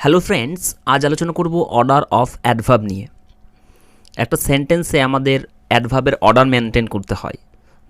Hello friends, আজ আলোচনা করব অর্ডার অফ অ্যাডভার্ব নিয়ে। একটা সেন্টেন্সে আমাদের অ্যাডভার্বের অর্ডার মেনটেন করতে হয়,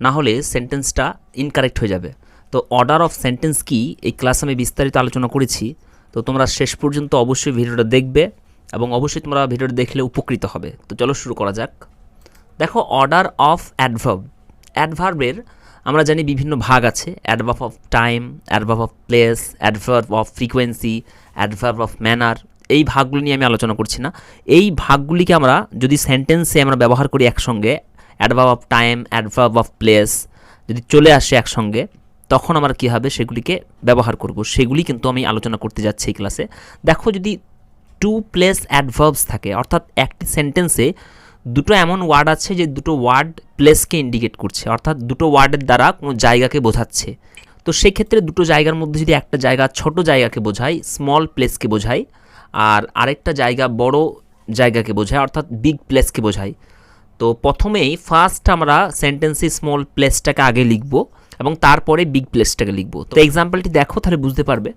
না হলে সেন্টেন্সটা ইনকারেক্ট হয়ে যাবে। তো অর্ডার অফ সেন্টেন্স কি, এই ক্লাসে আমি বিস্তারিত আলোচনা করেছি। তো তোমরা শেষ পর্যন্ত অবশ্যই ভিডিওটা দেখবে এবং অবশ্যই তোমরা ভিডিওটা দেখলে উপকৃত হবে। তো চলো শুরু করা যাক। দেখো, অর্ডার অফ অ্যাডভার্ব, অ্যাডভার্বের আমরা জানি বিভিন্ন ভাগ আছে। Adverb of time, adverb of place, adverb of frequency, adverb of manner. এই ভাগগুলি নিয়ে আমি আলোচনা করছি না। এই ভাগগুলিকে আমরা যদি সেন্টেন্সে আমরা ব্যবহার করি একসঙ্গে, adverb of time, adverb of place যদি চলে আসে একসঙ্গে, তখন আমরা কী হবে সেগুলিকে ব্যবহার করব, সেগুলি কিন্তু আমি আলোচনা করতে যাচ্ছি এই ক্লাসে। দেখো, যদি টু প্লেস অ্যাডভার্বস থাকে, অর্থাৎ একটি সেন্টেন্সে দুটো এমন ওয়ার্ড আছে যে দুটো ওয়ার্ড প্লেসকে ইন্ডিকেট করছে, অর্থাৎ দুটো ওয়ার্ডের দ্বারা কোনো জায়গাকে বোঝাচ্ছে। তো সেক্ষেত্রে দুটো জায়গার মধ্যে যদি একটা জায়গা ছোট জায়গাকে বোঝায়, স্মল প্লেসকে বোঝায়, আর আরেকটা জায়গা বড় জায়গাকে বোঝায়, অর্থাৎ বিগ প্লেসকে বোঝায়। তো প্রথমেই ফার্স্ট আমরা সেন্টেন্সে স্মল প্লেসটাকে আগে লিখব এবং তারপরে বিগ প্লেসটাকে লিখব। তো এক্সাম্পলটি দেখো, তাহলে বুঝতে পারবে।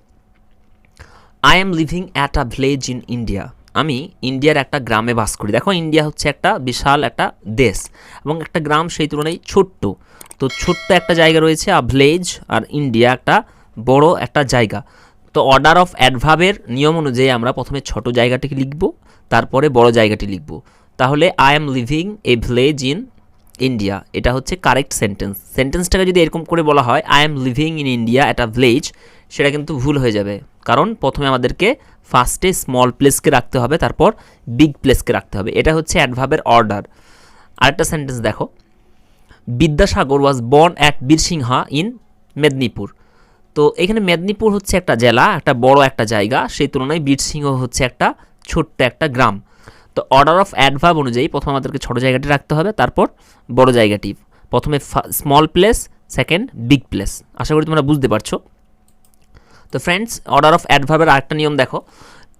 I am leaving at a village in India. আমি ইন্ডিয়ার একটা গ্রামে বাস করি। দেখো, ইন্ডিয়া হচ্ছে একটা বিশাল একটা দেশ এবং একটা গ্রাম সেই তুলনায় ছোট্ট। তো ছোট্ট একটা জায়গা রয়েছে আ ভিলেজ, আর ইন্ডিয়া একটা বড় একটা জায়গা। তো অর্ডার অফ অ্যাডভার্বের নিয়ম অনুযায়ী আমরা প্রথমে ছোট জায়গাটিকে লিখব, তারপরে বড় জায়গাটি লিখব। তাহলে I am living a village in India, এটা হচ্ছে কারেক্ট সেন্টেন্স। সেন্টেন্সটাকে যদি এরকম করে বলা হয় I am living in India at a village, সেটা কিন্তু ভুল হয়ে যাবে, কারণ প্রথমে আমাদেরকে ফার্স্টে স্মল প্লেসকে রাখতে হবে, তারপর বিগ প্লেসকে রাখতে হবে। এটা হচ্ছে অ্যাডভার্বের অর্ডার। আরেকটা সেন্টেন্স দেখো, Vidyasagar was born at Birsingha in Medinipur. তো এখানে মেদিনীপুর হচ্ছে একটা জেলা, একটা বড় একটা জায়গা, সেই তুলনায় বীরসিংহ হচ্ছে একটা ছোট্ট একটা গ্রাম। তো অর্ডার অফ অ্যাডভার্ব অনুযায়ী প্রথমে আমাদেরকে ছোটো জায়গাটি রাখতে হবে, তারপর বড় জায়গাটি। প্রথমে small place, second big place. আশা করি তোমরা বুঝতে পারছো। তো ফ্রেন্ডস, অর্ডার অফ অ্যাডভার্বের আরেকটা নিয়ম দেখো,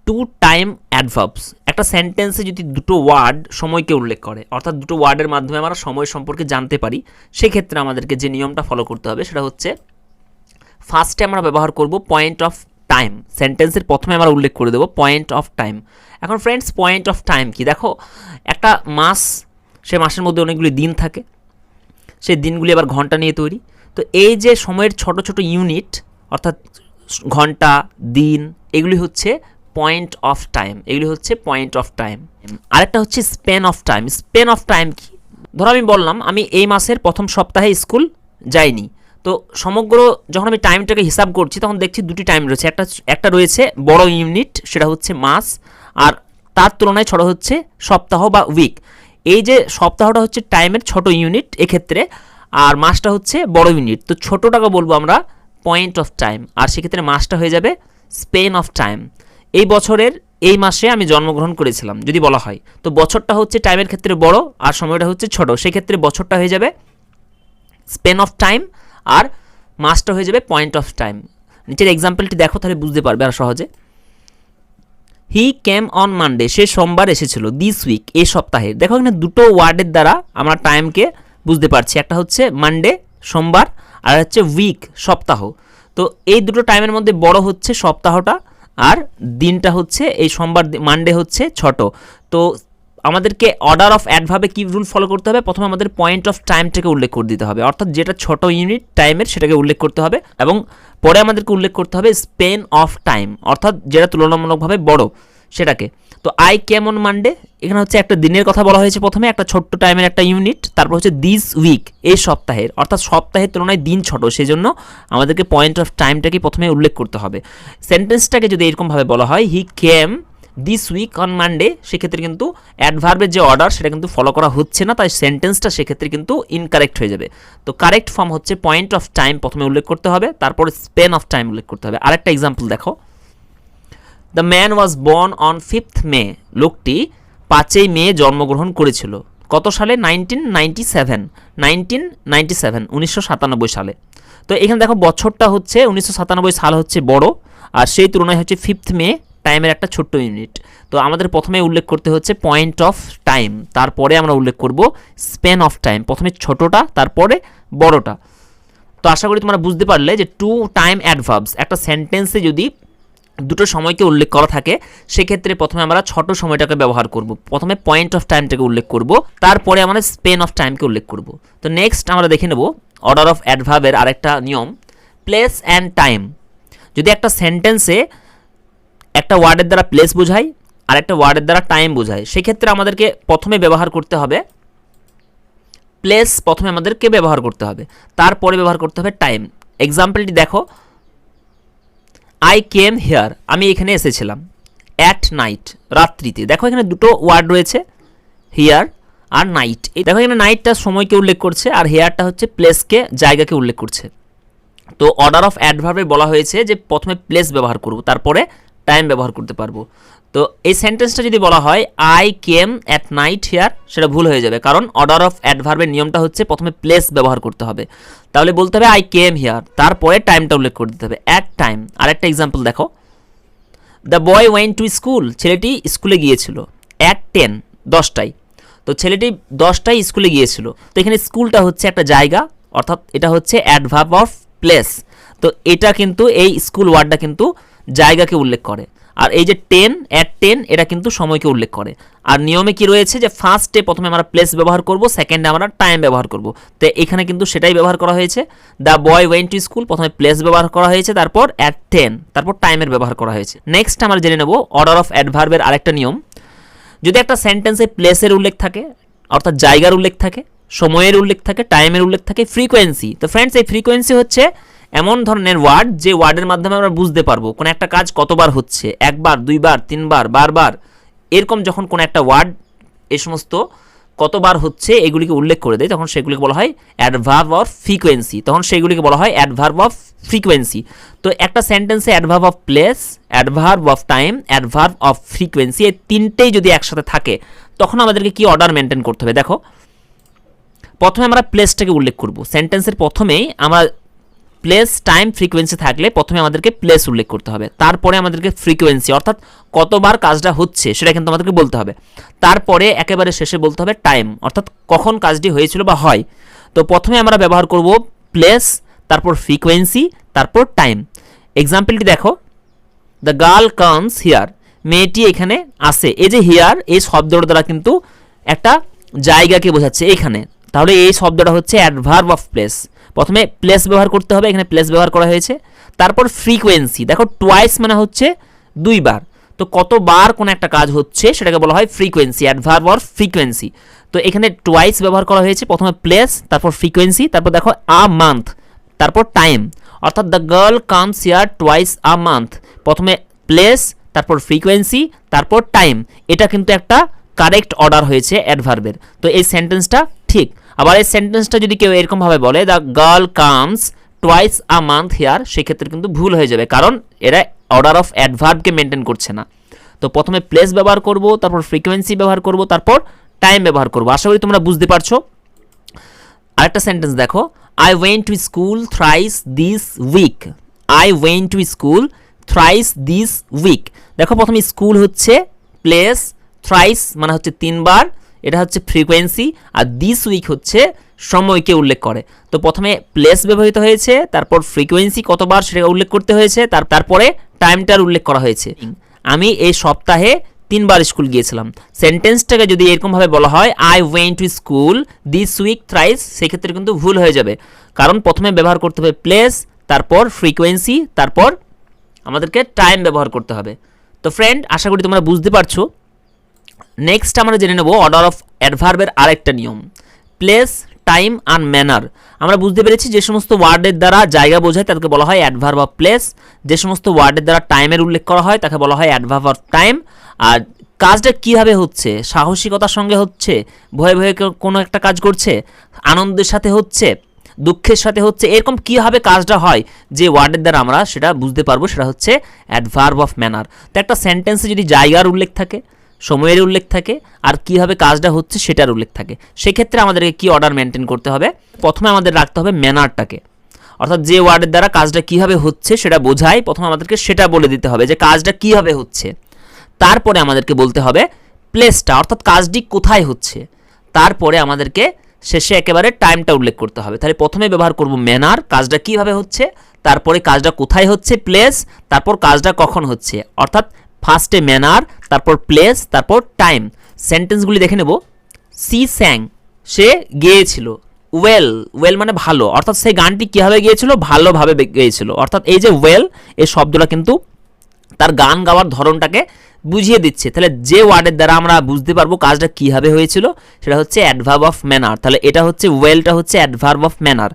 টু টাইম অ্যাডভার্বস। একটা সেন্টেন্সে যদি দুটো ওয়ার্ড সময়কে উল্লেখ করে, অর্থাৎ দুটো ওয়ার্ডের মাধ্যমে আমরা সময় সম্পর্কে জানতে পারি, সেক্ষেত্রে আমাদেরকে যে নিয়মটা ফলো করতে হবে সেটা হচ্ছে ফার্স্টে আমরা ব্যবহার করব পয়েন্ট অফ টাইম। সেন্টেন্সের প্রথমে আমরা উল্লেখ করে দেবো পয়েন্ট অফ টাইম। এখন ফ্রেন্ডস, পয়েন্ট অফ টাইম কি? দেখো, একটা মাস, সে মাসের মধ্যে অনেকগুলি দিন থাকে, সেই দিনগুলি আবার ঘন্টা নিয়ে তৈরি। তো এই যে সময়ের ছোট ছোট ইউনিট, অর্থাৎ ঘন্টা, দিন, এগুলি হচ্ছে পয়েন্ট অফ টাইম। এগুলি হচ্ছে পয়েন্ট অফ টাইম। আরেকটা হচ্ছে span of time. Span of time কি? ধরো আমি বললাম আমি এই মাসের প্রথম সপ্তাহে স্কুল যাইনি। তো সমগ্র যখন আমি টাইমটাকে হিসাব করছি, তখন দেখছি দুটি টাইম রয়েছে। একটা রয়েছে বড় ইউনিট, সেটা হচ্ছে মাস, আর তার তুলনায় ছোট হচ্ছে সপ্তাহ বা উইক। এই যে সপ্তাহটা হচ্ছে টাইমের ছোট ইউনিট এক্ষেত্রে, আর মাসটা হচ্ছে বড় ইউনিট। তো ছোটোটাকে বলবো আমরা পয়েন্ট অফ টাইম, আর সেক্ষেত্রে মাসটা হয়ে যাবে স্পেন অফ টাইম। এই বছরের এই মাসে আমি জন্মগ্রহণ করেছিলাম যদি বলা হয়, তো বছরটা হচ্ছে টাইমের ক্ষেত্রে বড় আর সময়টা হচ্ছে ছোট, সেক্ষেত্রে বছরটা হয়ে যাবে স্পেন অফ টাইম, আর মাসটা হয়ে যাবে পয়েন্ট অফ টাইম। নিচের এক্সাম্পলটি দেখো, তাহলে বুঝতে পারবে আর সহজে। হি কেম অন মানডে, সে সোমবার এসেছিল। দিস উইক, এই সপ্তাহে। দেখো, এখানে দুটো ওয়ার্ডের দ্বারা আমরা টাইমকে বুঝতে পারছি। একটা হচ্ছে মানডে, সোমবার, আর হচ্ছে উইক, সপ্তাহ। তো এই দুটো টাইমের মধ্যে বড় হচ্ছে সপ্তাহটা, আর দিনটা হচ্ছে এই সোমবার, মানডে হচ্ছে ছোট। তো আমাদেরকে অর্ডার অফ অ্যাডভার্বে কী রুল ফলো করতে হবে? প্রথমে আমাদের পয়েন্ট অফ টাইমটাকে উল্লেখ করে দিতে হবে, অর্থাৎ যেটা ছোট ইউনিট টাইমের সেটাকে উল্লেখ করতে হবে, এবং পরে আমাদেরকে উল্লেখ করতে হবে স্পেন অফ টাইম, অর্থাৎ যেটা তুলনামূলকভাবে বড় সেটাকে। তো আই কেম অন মানডে, এখানে হচ্ছে একটা দিনের কথা বলা হয়েছে প্রথমে, একটা ছোট্ট টাইমের একটা ইউনিট। তারপর হচ্ছে দিস উইক, এই সপ্তাহের, অর্থাৎ সপ্তাহের তুলনায় দিন ছোট, সেই জন্য আমাদেরকে পয়েন্ট অফ টাইমটাকে প্রথমে উল্লেখ করতে হবে। সেন্টেন্সটাকে যদি এরকমভাবে বলা হয় he came this week on Monday, সেক্ষেত্রে কিন্তু অ্যাডভার্বের যে অর্ডার সেটা কিন্তু ফলো করা হচ্ছে না, তাই সেন্টেন্সটা সেক্ষেত্রে কিন্তু ইনকারেক্ট হয়ে যাবে। তো কারেক্ট ফর্ম হচ্ছে পয়েন্ট অফ টাইম প্রথমে উল্লেখ করতে হবে, তারপরে স্পেন অফ টাইম উল্লেখ করতে হবে। আরেকটা এক্সাম্পল দেখো, the man was born on 5th মে, লোকটি 5ই মে জন্মগ্রহণ করেছিল। কত সালে? 1997, 1997 সালে। তো এখানে দেখো, বছরটা হচ্ছে 1997 সাল হচ্ছে বড়, আর সেই তুলনায় হচ্ছে 5th মে টাইমের একটা ছোট্ট ইউনিট। তো আমাদের প্রথমে উল্লেখ করতে হচ্ছে পয়েন্ট অফ টাইম, তারপরে আমরা উল্লেখ করব স্প্যান অফ টাইম। প্রথমে ছোটটা, তারপরে বড়টা। তো আশা করি তোমরা বুঝতে পারলে যে টু টাইম অ্যাডভার্বস, একটা সেন্টেন্সে যদি দুটো সময়কে উল্লেখ করা থাকে, সেক্ষেত্রে প্রথমে আমরা ছোট সময়টাকে ব্যবহার করব। প্রথমে পয়েন্ট অফ টাইমটাকে উল্লেখ করব, তারপরে আমরা স্পেন অফ টাইমকে উল্লেখ করব। তো নেক্সট আমরা দেখে নেব অর্ডার অফ অ্যাডভার্বের আরেকটা নিয়ম, প্লেস অ্যান্ড টাইম। যদি একটা সেন্টেন্সে একটা ওয়ার্ডের দ্বারা প্লেস বোঝায় আর একটা ওয়ার্ডের দ্বারা টাইম বোঝায়, সেক্ষেত্রে আমাদেরকে প্রথমে ব্যবহার করতে হবে প্লেস, প্রথমে আমাদেরকে ব্যবহার করতে হবে, তারপরে ব্যবহার করতে হবে টাইম। এক্সাম্পলটি দেখো, আই কেম হেয়ার, আমি এখানে এসেছিলাম। অ্যাট নাইট, রাত্রিতে। দেখো এখানে দুটো ওয়ার্ড রয়েছে, হিয়ার আর নাইট। এই দেখো এখানে নাইটটা সময়কে উল্লেখ করছে আর হেয়ারটা হচ্ছে প্লেসকে, জায়গাকে উল্লেখ করছে। তো অর্ডার অফ অ্যাডভার্বে বলা হয়েছে যে প্রথমে প্লেস ব্যবহার করব, তারপরে টাইম ব্যবহার করতে পারবো। তো এই সেন্টেন্সটা যদি বলা হয় I came at night here, সেটা ভুল হয়ে যাবে, কারণ অর্ডার অফ অ্যাডভার্বের নিয়মটা হচ্ছে প্রথমে প্লেস ব্যবহার করতে হবে। তাহলে বলতে হবে আই কেম হিয়ার, তারপরে টাইমটা উল্লেখ করে দিতে হবে, অ্যাট টাইম। আর একটা এক্সাম্পল দেখো, the boy went to school, ছেলেটি স্কুলে গিয়েছিল। অ্যাট 10, 10টায়। তো ছেলেটি 10টায় স্কুলে গিয়েছিল। তো এখানে স্কুলটা হচ্ছে একটা জায়গা, অর্থাৎ এটা হচ্ছে অ্যাডভার্ব অফ প্লেস। তো এটা কিন্তু এই স্কুল ওয়ার্ডটা কিন্তু জায়গাকে উল্লেখ করে। আর এই যে 10, অ্যাট 10, এটা কিন্তু সময়কে উল্লেখ করে। আর নিয়মে কি রয়েছে যে ফার্স্টে প্রথমে আমরা প্লেস ব্যবহার করব, সেকেন্ডে আমরা টাইম ব্যবহার করব। তো এখানে কিন্তু সেটাই ব্যবহার করা হয়েছে। The boy went to school, প্রথমে প্লেস ব্যবহার করা হয়েছে, তারপর অ্যাট 10, তারপর টাইমের ব্যবহার করা হয়েছে। নেক্সট আমরা জেনে নেব অর্ডার অফ অ্যাডভার্বের আরেকটা নিয়ম। যদি একটা সেন্টেন্সে প্লেসের উল্লেখ থাকে, অর্থাৎ জায়গার উল্লেখ থাকে, সময়ের উল্লেখ থাকে, টাইমের উল্লেখ থাকে, ফ্রিকোয়েন্সি। তো ফ্রেন্ডস, এই ফ্রিকোয়েন্সি হচ্ছে এমন ধরনের ওয়ার্ড যে ওয়ার্ডের মাধ্যমে আমরা বুঝতে পারবো কোন একটা কাজ কতবার হচ্ছে, একবার, দুইবার, তিনবার, বারবার। এরকম যখন কোন একটা ওয়ার্ড এই সমস্ত কতবার হচ্ছে এগুলিকে উল্লেখ করে দেয়, তখন সেগুলিকে বলা হয় অ্যাডভার্ব অফ ফ্রিকোয়েন্সি। তখন সেগুলিকে বলা হয় অ্যাডভার্ব অফ ফ্রিকোয়েন্সি। তো একটা সেন্টেন্সে adverb of place, adverb of time, adverb of frequency, এই তিনটেই যদি একসাথে থাকে, তখন আমাদেরকে কি অর্ডার মেনটেন করতে হবে। দেখো, প্রথমে আমরা প্লেসটাকে উল্লেখ করব। সেন্টেন্সের প্রথমেই আমরা প্লেস, টাইম, ফ্রিকোয়েন্সি থাকলে প্রথমে আমাদেরকে প্লেস উল্লেখ করতে হবে, তারপরে আমাদেরকে ফ্রিকোয়েন্সি অর্থাৎ কতবার কাজটা হচ্ছে সেটা কিন্তু আমাদেরকে বলতে হবে, তারপরে একেবারে শেষে বলতে হবে টাইম অর্থাৎ কখন কাজটি হয়েছিল বা হয়। তো প্রথমে আমরা ব্যবহার করব প্লেস, তারপর ফ্রিকোয়েন্সি, তারপর টাইম। এক্সাম্পলটি দেখো, দ্য গার্ল কামস হিয়ার, মেয়েটি এখানে আসে। এই যে হিয়ার, এই শব্দটার দ্বারা কিন্তু একটা জায়গাকে বোঝাচ্ছে এখানে। তাহলে এই শব্দটা হচ্ছে অ্যাডভার্ব অফ প্লেস। প্রথমে প্লেস ব্যবহার করতে হবে, এখানে প্লেস ব্যবহার করা হয়েছে। তারপর ফ্রিকোয়েন্সি, দেখো টুয়াইস মানে হচ্ছে দুইবার। তো কতবার কোন একটা কাজ হচ্ছে সেটাকে বলা হয় ফ্রিকোয়েন্সি, অ্যাডভার্ব অর ফ্রিকোয়েন্সি। তো এখানে টুয়াইস ব্যবহার করা হয়েছে, প্রথমে প্লেস, তারপর ফ্রিকোয়েন্সি, তারপর দেখো আ মান্থ, তারপর টাইম। অর্থাৎ the girl comes here twice a month, প্রথমে প্লেস, তারপর ফ্রিকোয়েন্সি, তারপর টাইম। এটা কিন্তু একটা কারেক্ট অর্ডার হয়েছে অ্যাডভার্বের। তো এই সেন্টেন্সটা ঠিক। আবার এই সেন্টেন্সটা যদি কেউ এরকমভাবে বলে, the girl comes twice a month here, সেক্ষেত্রে কিন্তু ভুল হয়ে যাবে, কারণ এরা অর্ডার অফ অ্যাডভার্বকে মেনটেন করছে না। তো প্রথমে প্লেস ব্যবহার করব, তারপর ফ্রিকোয়েন্সি ব্যবহার করব, তারপর টাইম ব্যবহার করব। আশা করি তোমরা বুঝতে পারছো। আরেকটা সেন্টেন্স দেখো, I went to school thrice this week. I went to school thrice this week. দেখো প্রথমে স্কুল হচ্ছে প্লেস, থ্রাইস মানে হচ্ছে তিনবার, এটা হচ্ছে ফ্রিকোয়েন্সি, আর দিস উইক হচ্ছে সময়কে উল্লেখ করে। তো প্রথমে প্লেস ব্যবহৃত হয়েছে, তারপর ফ্রিকোয়েন্সি কতবার সেটা উল্লেখ করতে হয়েছে, তারপরে টাইমটার উল্লেখ করা হয়েছে। আমি এই সপ্তাহে 3বার স্কুল গিয়েছিলাম। সেন্টেন্সটাকে যদি এরকমভাবে বলা হয় I went to school this week thrice, সেক্ষেত্রে কিন্তু ভুল হয়ে যাবে, কারণ প্রথমে ব্যবহার করতে হবে প্লেস, তারপর ফ্রিকোয়েন্সি, তারপর আমাদেরকে টাইম ব্যবহার করতে হবে। তো ফ্রেন্ড, আশা করি তোমরা বুঝতে পারছো। নেক্সট আমরা জেনে নেব অর্ডার অফ অ্যাডভার্বের আরেকটা নিয়ম, প্লেস, টাইম আর ম্যানার। আমরা বুঝতে পেরেছি যে সমস্ত ওয়ার্ডের দ্বারা জায়গা বোঝায় তাকে বলা হয় অ্যাডভার্ব অফ প্লেস, যে সমস্ত ওয়ার্ডের দ্বারা টাইমের উল্লেখ করা হয় তাকে বলা হয় অ্যাডভার্ব অফ টাইম। আর কাজটা কীভাবে হচ্ছে, সাহসিকতার সঙ্গে হচ্ছে, ভয়ে ভয়ে কোনো একটা কাজ করছে, আনন্দের সাথে হচ্ছে, দুঃখের সাথে হচ্ছে, এরকম কীভাবে কাজটা হয় যে ওয়ার্ডের দ্বারা আমরা সেটা বুঝতে পারবো, সেটা হচ্ছে অ্যাডভার্ব অফ ম্যানার। তো একটা সেন্টেন্সে যদি জায়গার উল্লেখ থাকে, সময়ের উল্লেখ থাকে, আর কীভাবে কাজটা হচ্ছে সেটার উল্লেখ থাকে, সেক্ষেত্রে আমাদেরকে কী অর্ডার মেনটেন করতে হবে। প্রথমে আমাদের রাখতে হবে ম্যানারটাকে, অর্থাৎ যে ওয়ার্ডের দ্বারা কাজটা কীভাবে হচ্ছে সেটা বোঝায়, প্রথমে আমাদেরকে সেটা বলে দিতে হবে যে কাজটা কীভাবে হচ্ছে। তারপরে আমাদেরকে বলতে হবে প্লেসটা, অর্থাৎ কাজটি কোথায় হচ্ছে। তারপরে আমাদেরকে শেষে একেবারে টাইমটা উল্লেখ করতে হবে। তাহলে প্রথমে ব্যবহার করব ম্যানার, কাজটা কীভাবে হচ্ছে, তারপরে কাজটা কোথায় হচ্ছে প্লেস, তারপর কাজটা কখন হচ্ছে, অর্থাৎ ফার্স্টে ম্যানার, তারপর প্লেস, তারপর টাইম। সেন্টেন্সগুলি দেখে নেব। সি স্যাং, সে গেয়েছিল। ওয়েল, ওয়েল মানে ভালো, অর্থাৎ সেই গানটি কীভাবে গিয়েছিল, ভালোভাবে গেয়েছিল। অর্থাৎ এই যে ওয়েল এই শব্দটা কিন্তু তার গান গাওয়ার ধরনটাকে বুঝিয়ে দিচ্ছে। তাহলে যে ওয়ার্ডের দ্বারা আমরা বুঝতে পারবো কাজটা কীভাবে হয়েছিল সেটা হচ্ছে অ্যাডভার্ব অফ ম্যানার। তাহলে এটা হচ্ছে ওয়েলটা হচ্ছে adverb of manner.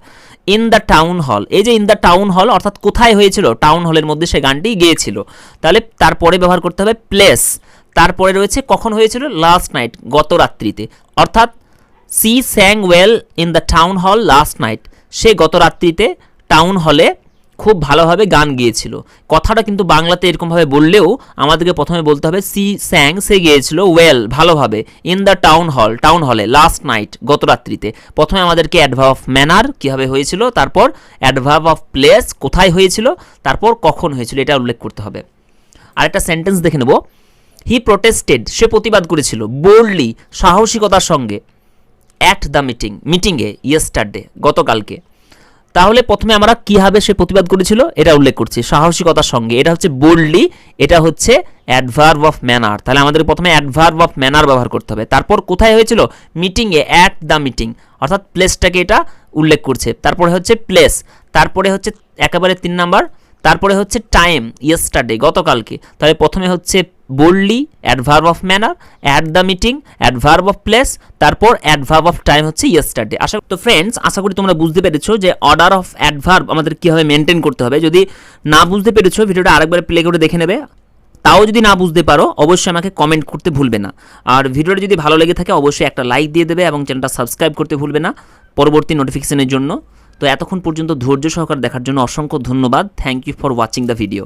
In the town হল, এই যে ইন দ্য টাউন হল অর্থাৎ কোথায় হয়েছিল, টাউন হলের মধ্যে সে গানটি গেয়েছিল। তাহলে তারপরে ব্যবহার করতে হবে প্লেস। তারপরে রয়েছে কখন হয়েছিল, লাস্ট নাইট, গত রাত্রিতে। অর্থাৎ she sang well in the town hall last night, সে গত রাত্রিতে টাউন হলে খুব ভালোভাবে গান গিয়েছিল। কথাটা কিন্তু বাংলাতে এরকমভাবে বললেও আমাদেরকে প্রথমে বলতে হবে সি স্যাং, সে গিয়েছিল, ওয়েল ভালোভাবে, ইন দ্য টাউন হল, টাউন হলে, লাস্ট নাইট গত রাত্রিতে। প্রথমে আমাদেরকে অ্যাডভার্ব অফ ম্যানার কীভাবে হয়েছিল, তারপর অ্যাডভার্ব অফ প্লেস কোথায় হয়েছিল, তারপর কখন হয়েছিল এটা উল্লেখ করতে হবে। আরেকটা সেন্টেন্স দেখে নেব। হি প্রোটেস্টেড, সে প্রতিবাদ করেছিল, বোল্ডলি সাহসিকতার সঙ্গে, অ্যাট দ্য মিটিং, মিটিংয়ে, ইয়েস্টারডে গতকালকে। তাহলে প্রথমে আমরা কীভাবে সে প্রতিবাদ করেছিল এটা উল্লেখ করছি, সাহসিকতার সঙ্গে, এটা হচ্ছে বোল্ডলি, এটা হচ্ছে অ্যাডভার্ব অফ ম্যানার। তাহলে আমাদের প্রথমে অ্যাডভার্ব অফ ম্যানার ব্যবহার করতে হবে। তারপর কোথায় হয়েছিল, মিটিংয়ে, অ্যাট দ্য মিটিং, অর্থাৎ প্লেসটাকে এটা উল্লেখ করছে। তারপরে হচ্ছে প্লেস, তারপরে হচ্ছে একেবারে 3 নাম্বার, তারপরে হচ্ছে টাইম, ইয়েস্টারডে গতকালকে। তাহলে প্রথমে হচ্ছে boldly adverb of manner, at the meeting adverb of place, তারপর অ্যাডভার্ব অফ টাইম হচ্ছে ইয়েস্টারডে। তো ফ্রেন্ডস, আশা করি তোমরা বুঝতে পেরেছো যে অর্ডার অফ অ্যাডভার্ব আমাদের কীভাবে মেনটেন করতে হবে। যদি না বুঝতে পেরেছো ভিডিওটা আরেকবার প্লে করে দেখে নেবে। তাও যদি না বুঝতে পারো অবশ্যই আমাকে কমেন্ট করতে ভুলবে না। আর ভিডিওটা যদি ভালো লেগে থাকে অবশ্যই একটা লাইক দিয়ে দেবে এবং চ্যানেলটা সাবস্ক্রাইব করতে ভুলবে না পরবর্তী নোটিফিকেশনের জন্য। তো এতক্ষণ পর্যন্ত ধৈর্য সহকারে দেখার জন্য অসংখ্য ধন্যবাদ। Thank you for watching the video.